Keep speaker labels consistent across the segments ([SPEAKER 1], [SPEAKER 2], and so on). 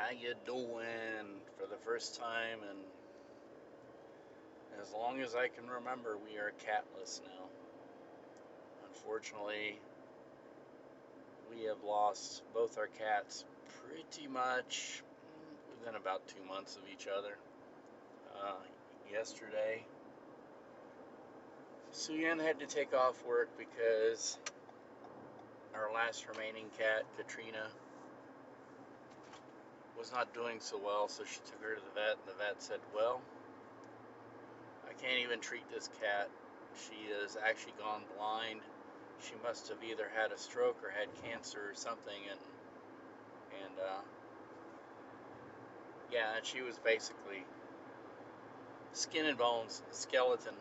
[SPEAKER 1] how you doing? For the first time, and as long as I can remember, we are catless now. Unfortunately, we have lost both our cats pretty much within about 2 months of each other. Uh, Yesterday, Suyen had to take off work because our last remaining cat, Catrina, was not doing so well, so she took her to the vet, and the vet said, well, I can't even treat this cat. She has actually gone blind. She must have either had a stroke or had cancer or something, and yeah, and she was basically skin and bones, skeleton,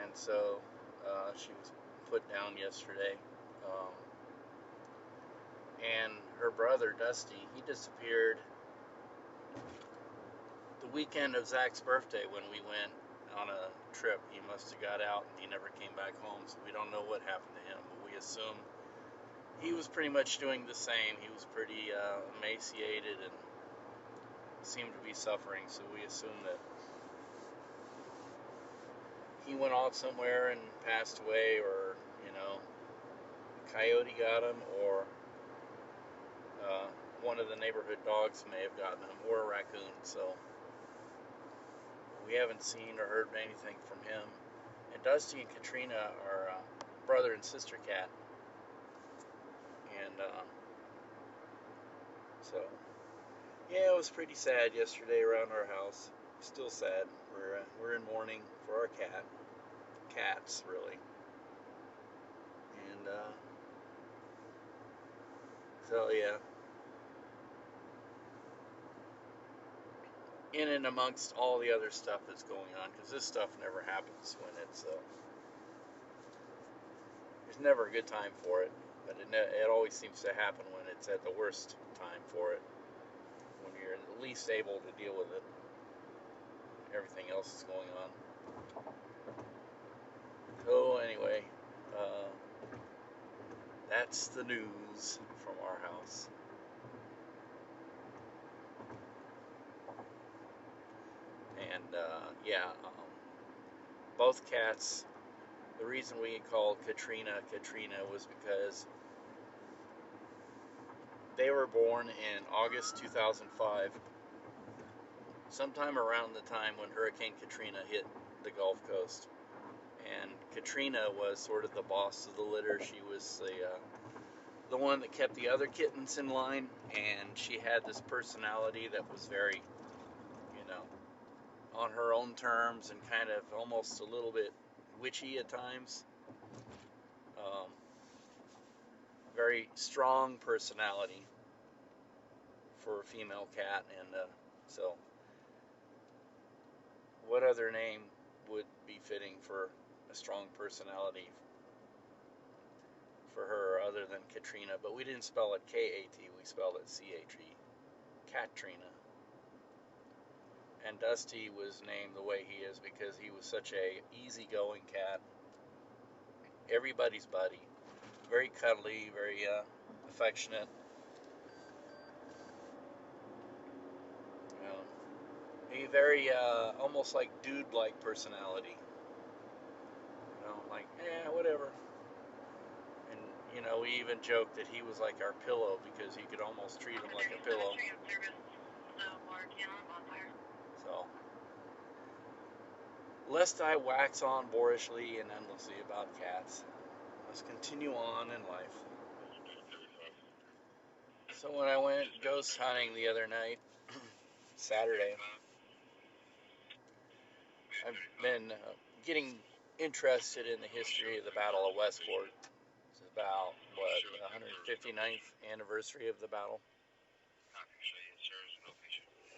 [SPEAKER 1] and so she was put down yesterday. Um, and her brother Dusty, he disappeared the weekend of Zach's birthday when we went on a trip. He must have got out and he never came back home, so we don't know what happened to him, but we assume he was pretty much doing the same. He was pretty emaciated and seemed to be suffering, so we assume that he went off somewhere and passed away, or, a coyote got him, or uh, one of the neighborhood dogs may have gotten him, or a raccoon. So we haven't seen or heard anything from him. And Dusty and Catrina are brother and sister cat, and so yeah, it was pretty sad yesterday around our house. Still sad. We're in mourning for our cats really, and so yeah. In and amongst all the other stuff that's going on, because this stuff never happens when it's there's never a good time for it, but it always seems to happen when it's at the worst time for it, when you're at least able to deal with it. Everything else is going on. So anyway, uh, that's the news from our house. And yeah, both cats. The reason we called Catrina was because they were born in August 2005, sometime around the time when Hurricane Katrina hit the Gulf Coast. And Catrina was sort of the boss of the litter. She was the one that kept the other kittens in line, and she had this personality that was very, you know, on her own terms and kind of almost a little bit witchy at times. Um, Very strong personality for a female cat, and so what other name would be fitting for a strong personality for her other than Catrina? But we didn't spell it K-A-T, we spelled it C-H-E, Catrina. And Dusty was named the way he is because he was such a easygoing cat, everybody's buddy, very cuddly, very affectionate. You know, a very almost like dude-like personality. Like, whatever. And we even joked that he was like our pillow because you could almost treat him like a pillow. So, lest I wax on boorishly and endlessly about cats, let's continue on in life. So when I went ghost hunting the other night, Saturday, I've been getting interested in the history of the Battle of Westport. It's about, the 159th anniversary of the battle.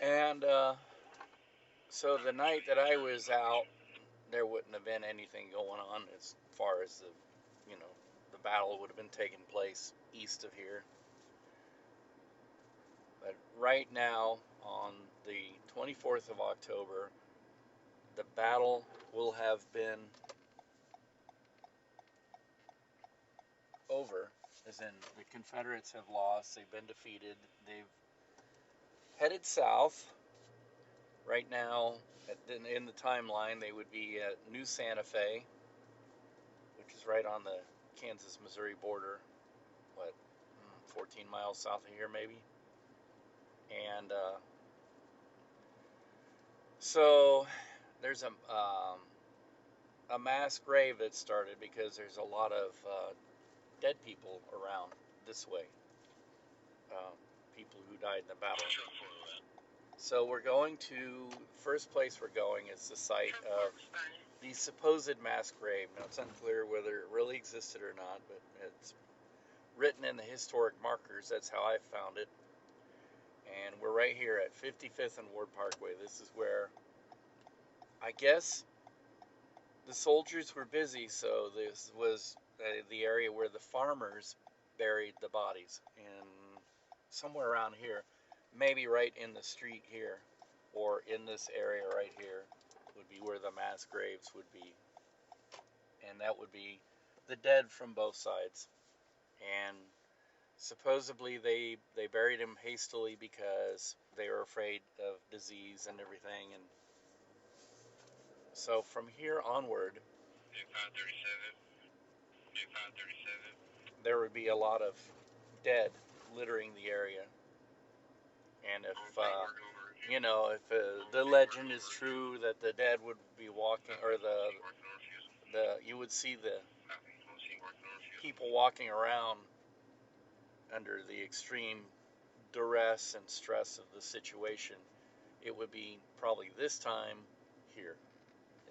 [SPEAKER 1] And so the night that I was out, there wouldn't have been anything going on as far as the battle would have been taking place east of here. But right now, on the 24th of October, the battle will have been over. as in the Confederates have lost, they've been defeated, they've headed south. Right now, in the timeline, they would be at New Santa Fe, which is right on the Kansas-Missouri border, 14 miles south of here, maybe. And so there's a mass grave that started because there's a lot of dead people around this way, people who died in the battle. So we're going to, first place we're going is the site of the supposed mass grave. Now it's unclear whether it really existed or not, but it's written in the historic markers. That's how I found it. And we're right here at 55th and Ward Parkway. This is where, I guess, the soldiers were busy, so this was the area where the farmers buried the bodies. And somewhere around here, maybe right in the street here, or in this area right here, would be where the mass graves would be. And that would be the dead from both sides. And supposedly they buried him hastily because they were afraid of disease and everything. And so from here onward, there would be a lot of dead littering the area. And if if the legend is true that the dead would be walking, or you would see the people walking around under the extreme duress and stress of the situation, it would be probably this time here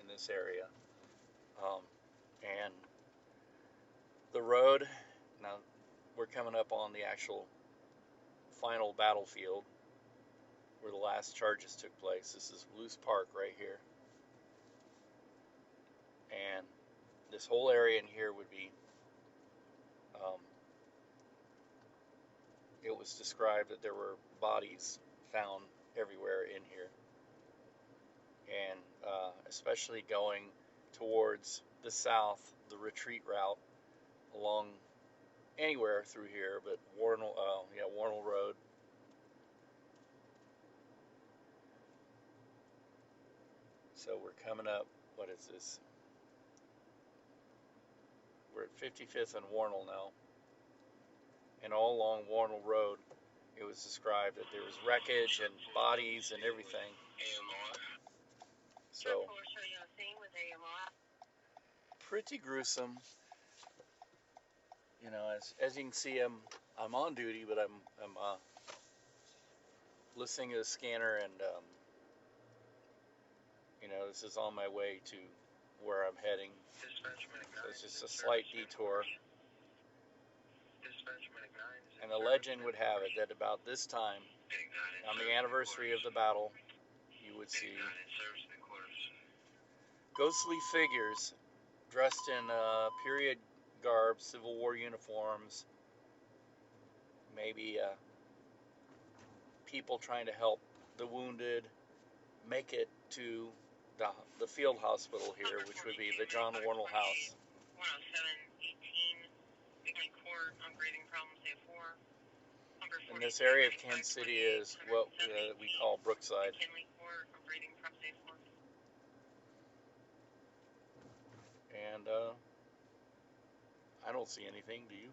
[SPEAKER 1] in this area. And the road, now we're coming up on the actual final battlefield where the last charges took place. This is Loose Park right here. And this whole area in here would be, it was described that there were bodies found everywhere in here. And especially going towards the south, the retreat route along anywhere through here, but Warnell Road. So we're coming up, what is this? We're at 55th and Warnell now. And all along Warnell Road, it was described that there was wreckage and bodies and everything. So, pretty gruesome. You know, as you can see, I'm on duty, but I'm listening to the scanner, and this is on my way to where I'm heading. So it's just a slight detour. And the legend would have it that about this time, on the anniversary of the battle, you would see ghostly figures dressed in period garb, Civil War uniforms, maybe people trying to help the wounded make it to the field hospital here, which would be the John Warnell House. 107-18, court on breathing problems, day 4. And this area of Kansas City is what we call Brookside. And I don't see anything, do you?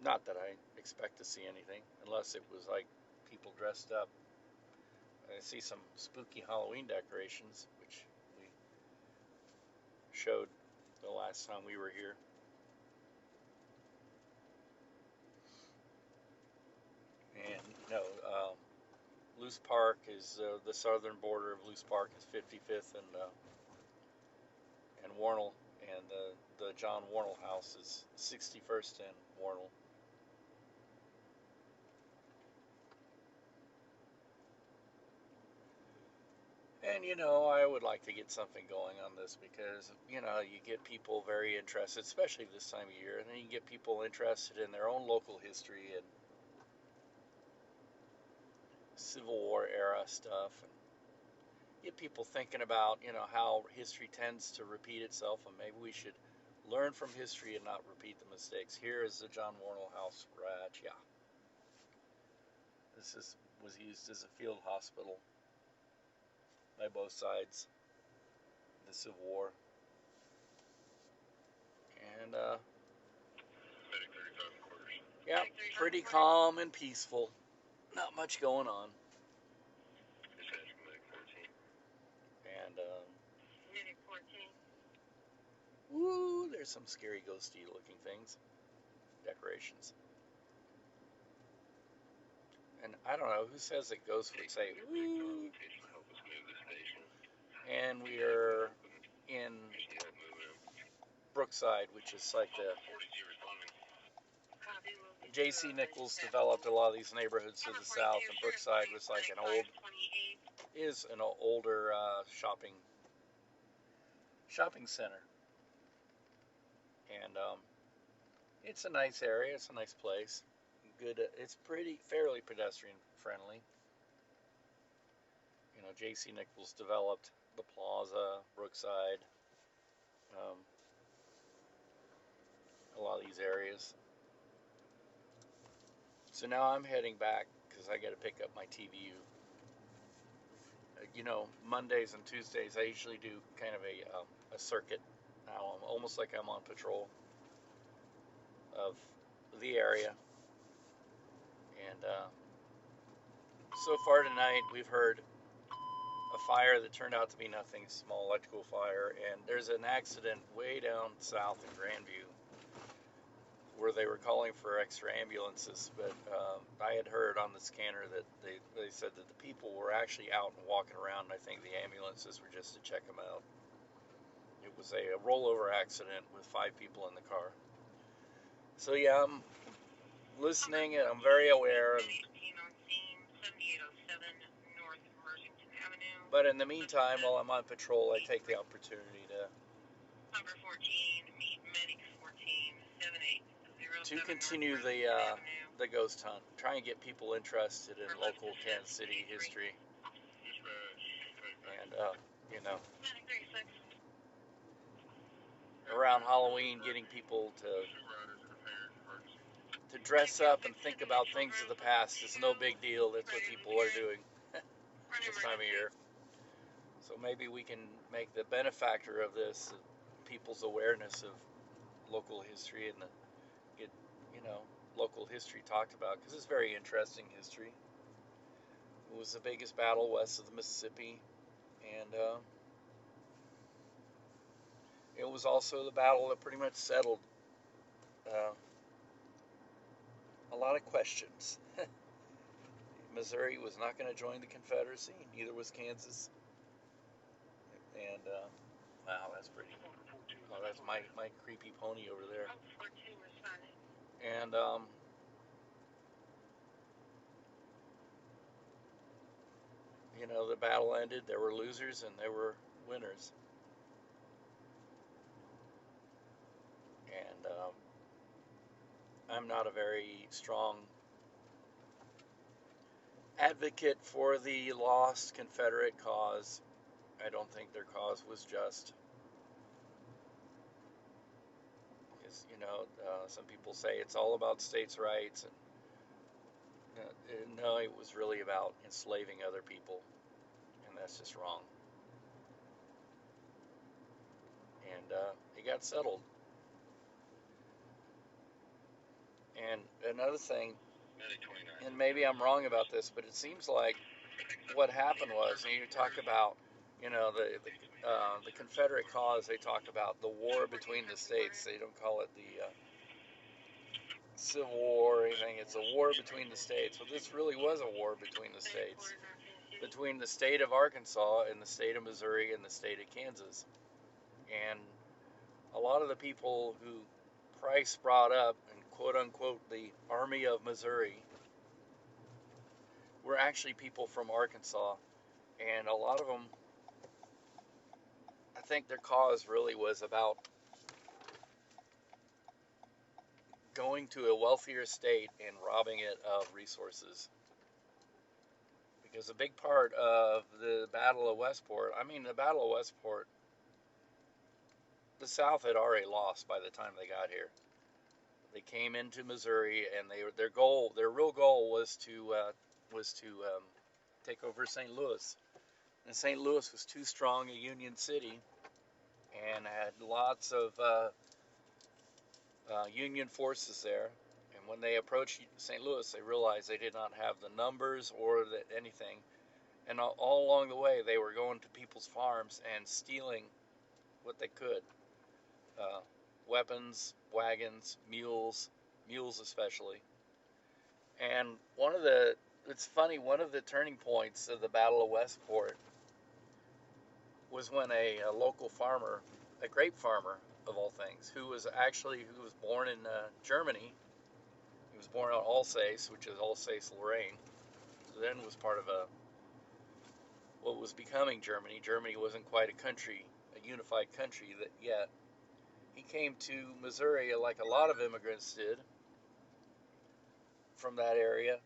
[SPEAKER 1] Not that I expect to see anything, unless it was like people dressed up. I see some spooky Halloween decorations, which we showed the last time we were here. And Loose Park is the southern border of Loose Park is 55th and Warnell, and the John Warnell House is 61st and Warnell. And I would like to get something going on this because you get people very interested, especially this time of year, and then you get people interested in their own local history and Civil War era stuff. get people thinking about, how history tends to repeat itself, and maybe we should learn from history and not repeat the mistakes. Here is the John Warnell House right. Yeah, was used as a field hospital by both sides of the Civil War, and yeah, pretty calm and peaceful. Not much going on. And woo, there's some scary ghosty looking things, decorations. And I don't know who says that ghosts would say woo. And we are in Brookside, which is like the J.C. Nichols developed a lot of these neighborhoods to the south, and Brookside was like an older shopping center, and it's a nice area. It's a nice place. Good. It's fairly pedestrian friendly. J.C. Nichols developed the Plaza, Brookside, um, a lot of these areas. So now I'm heading back because I got to pick up my TVU. Mondays and Tuesdays I usually do kind of a circuit. Now I'm almost like I'm on patrol of the area. And so far tonight we've heard a fire that turned out to be nothing, small electrical fire, and there's an accident way down south in Grandview where they were calling for extra ambulances, but I had heard on the scanner that they said that the people were actually out and walking around, and I think the ambulances were just to check them out. It was a rollover accident with 5 people in the car. So yeah, I'm listening and I'm very aware. But in the meantime, while I'm on patrol, I take the opportunity to continue the ghost hunt, try and get people interested in local Kansas City history, and around Halloween, getting people to dress up and think about things of the past is no big deal. That's what people are doing this time of year. So maybe we can make the benefactor of this people's awareness of local history and get local history talked about, because it's very interesting history. It was the biggest battle west of the Mississippi, and it was also the battle that pretty much settled a lot of questions. Missouri was not going to join the Confederacy, neither was Kansas. And wow, that's pretty. Oh, that's my creepy pony over there. And the battle ended. There were losers and there were winners. And I'm not a very strong advocate for the lost Confederate cause. I don't think their cause was just. Because, some people say it's all about states' rights, and no, it was really about enslaving other people, and that's just wrong. And it got settled. And another thing, and maybe I'm wrong about this, but it seems like what happened was, you talk about, the Confederate cause. They talk about the war between the states. They don't call it the Civil War or anything. It's a war between the states. Well, this really was a war between the states, between the state of Arkansas and the state of Missouri and the state of Kansas. And a lot of the people who Price brought up, and quote unquote the Army of Missouri, were actually people from Arkansas. And a lot of them, I think their cause really was about going to a wealthier state and robbing it of resources. was a big part of the Battle of Westport. I mean, the Battle of Westport, the South had already lost by the time they got here. They came into Missouri, and their real goal was to take over St. Louis. And St. Louis was too strong a Union city, and had lots of Union forces there. And when they approached St. Louis, they realized they did not have the numbers or anything. And all along the way, they were going to people's farms and stealing what they could. Weapons, wagons, mules especially. And it's funny, one of the turning points of the Battle of Westport was when a local farmer, a grape farmer of all things, who was born in Germany. He was born on Alsace, which is Alsace-Lorraine. So then was part of what was becoming Germany. Germany wasn't quite a unified country yet. He came to Missouri like a lot of immigrants did from that area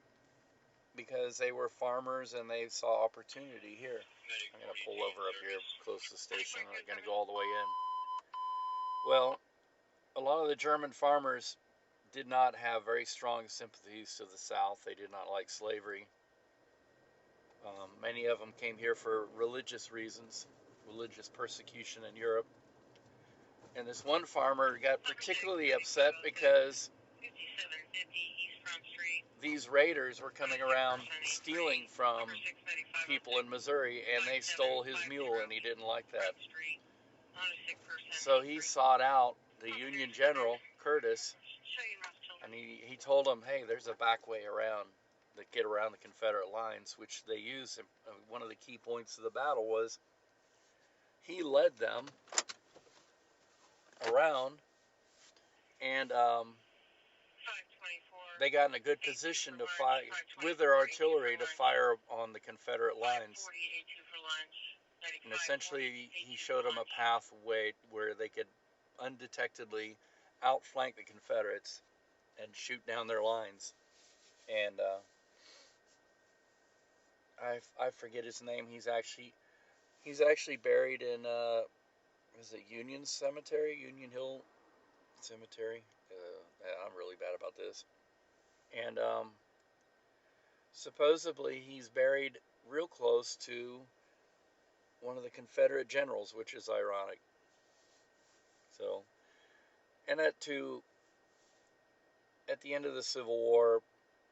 [SPEAKER 1] because they were farmers and they saw opportunity here. I'm going to pull over up here close to the station. I'm going to go all the way in. Well, a lot of the German farmers did not have very strong sympathies to the South. They did not like slavery. Many of them came here for religious reasons, religious persecution in Europe. And this one farmer got particularly upset because these raiders were coming around stealing from people in Missouri, and they stole his mule, and he didn't like that. So he sought out the Union general, Curtis, and he told him, hey, there's a back way around that get around the Confederate lines, which they used. One of the key points of the battle was he led them around, and they got in a good position to fight with their artillery to fire on the Confederate lines. And essentially, he showed them a pathway where they could undetectedly outflank the Confederates and shoot down their lines. And I forget his name. He's actually buried in is it Union Cemetery, Union Hill Cemetery? I'm really bad about this. And supposedly he's buried real close to one of the Confederate generals, which is ironic. So, and at the end of the Civil War,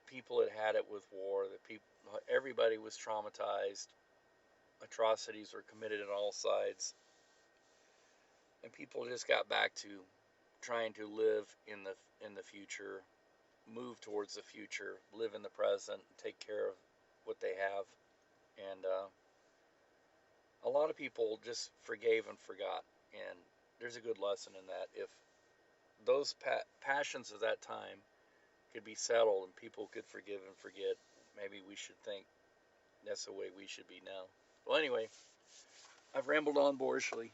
[SPEAKER 1] people had it with war. Everybody was traumatized. Atrocities were committed on all sides, and people just got back to trying to live in the future, move towards the future, live in the present, and take care of what they have. And a lot of people just forgave and forgot, and there's a good lesson in that. If those passions of that time could be settled and people could forgive and forget, maybe we should think that's the way we should be now. Well, anyway, I've rambled on boorishly.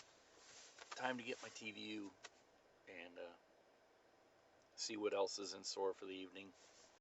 [SPEAKER 1] Time to get my TVU and see what else is in store for the evening.